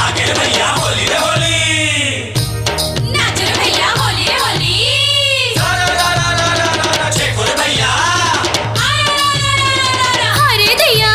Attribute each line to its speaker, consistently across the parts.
Speaker 1: आगे भैया होली रे होली,
Speaker 2: नाच रे भैया होली रे होली,
Speaker 1: छेको रे भैया,
Speaker 2: अरे दैया,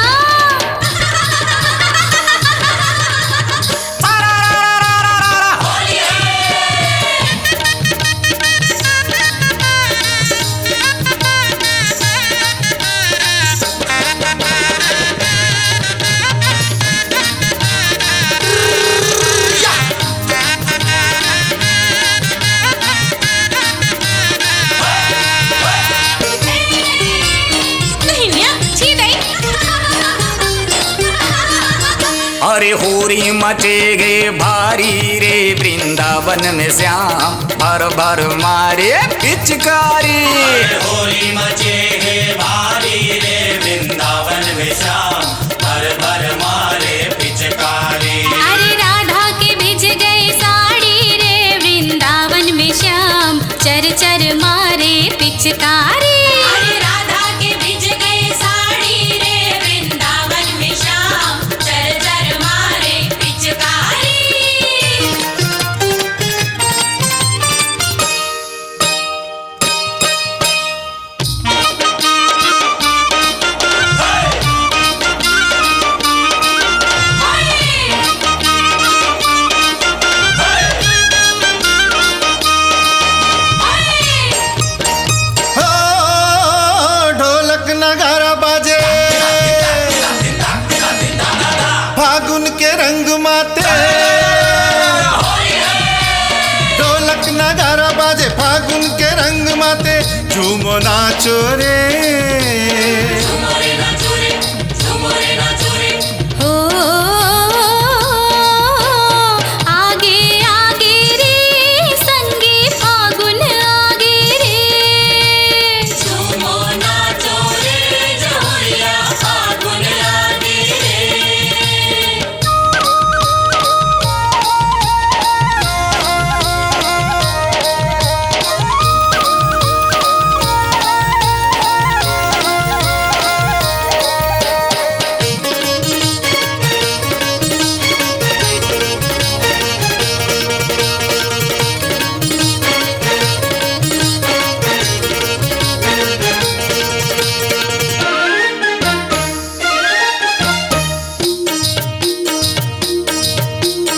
Speaker 3: अरे होरी मचेगे भारी रे वृंदावन में श्याम, भर भर मारे पिचकारी।
Speaker 1: होली मचेगे भारी रे वृंदावन में श्याम, भर भर मारे पिचकारी।
Speaker 2: अरे राधा के भिज गए साड़ी रे वृंदावन में श्याम, चर चर मारे पिचकारी। अरे राधा के भिज गए साड़ी रे वृंदावन में श्याम, चर चर मारे पिचकारी।
Speaker 4: हो ढोलक नगारा बाजे, फागुन के रंग माते। ढोलक नगारा बाजे, फागुन के रंग माते, झूमो नाचो रे।
Speaker 2: ओ आगे आगे रे संगे फागुन आगे रे, झूमो नाचो रे जोरिया फागुन आगे रे।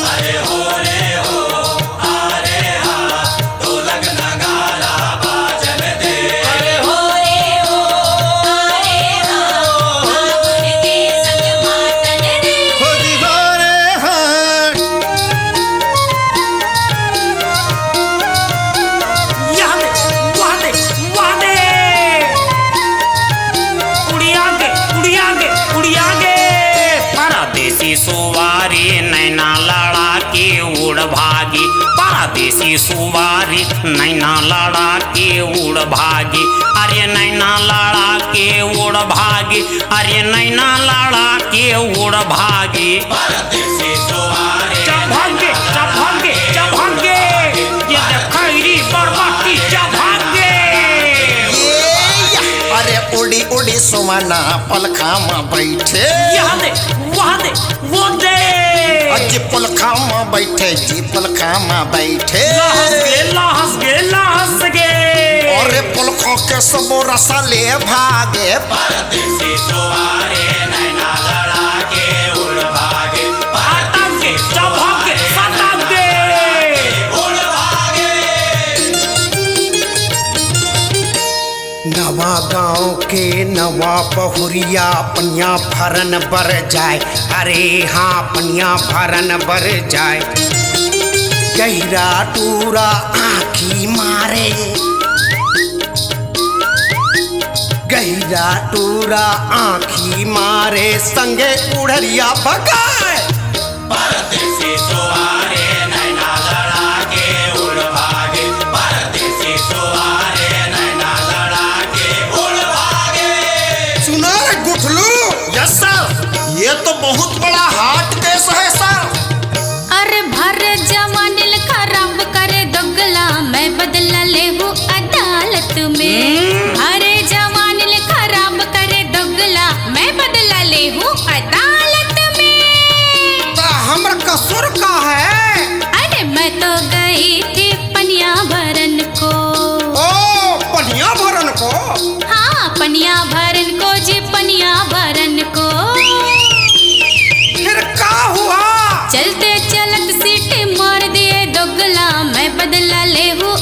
Speaker 1: अरे हो रे हो, अरे हा, ढोलक नगारा बाजन दे।
Speaker 2: अरे हो रे हो, अरे हो, फागुन के संग मातन रे।
Speaker 4: हो दीवारे हाथ
Speaker 3: यहाँ दे, वहाँ दे, उड़ियागे, उड़ियागे, उड़ियागे। परदेसी सुवारी नैना लड़ा के उड़ भागी, परदेसी सुवारी नैना लड़ा के उड़ भागी। अरे नैना लड़ा के उड़ भागी, अरे नैना लड़ा के उड़ भागी।
Speaker 1: परदेसी सुवारे
Speaker 3: चभागे, चभागे, चभागे, ये देखैरी बरबाती चभागे।
Speaker 4: अरे उड़ी उड़ी सुमना पलखा में बैठे,
Speaker 3: यहाँ दे, वहाँ दे, वो दे।
Speaker 4: जी पलखा में बैठे, जी पलखा में बैठे।
Speaker 3: लहस गे, लहस गे, लहस गे।
Speaker 4: और पलखों के सब रसा ले भागे।
Speaker 1: परदेसी सुवारे नैना लड़ा के उड़ भागे,
Speaker 3: आतंके, चभागे, सतागे।
Speaker 1: उड़ भागे।
Speaker 4: नवा गांव के नवा बहुरिया पनिया भरन बर जाए। अरे हाँ पनिया भरन बर जाए। गहरा टूरा आँखी मारे, गहरा टूरा आँखी मारे, संगे उड़रिया भगाए।
Speaker 1: परदेसी सुवारे नैना लड़ा के उड़ भागे, परदेसी सुवारे नैना लड़ा के उड़ भागे।
Speaker 4: सुना रे गुठलू? यस सर। ये तो बहुत बड़ा हार्ट केस है सर।
Speaker 2: अरे भर जवानिल खराब करे दोगला, मैं बदला ले हूँ अदालत में। अरे जवानिल खराब करे दोगला, मैं बदला ले हूँ अदालत में। भरन को जी पनिया भरन को।
Speaker 4: फिर का हुआ?
Speaker 2: चलते चलत सीटी मार दिए दोगला, मैं बदला ले हूँ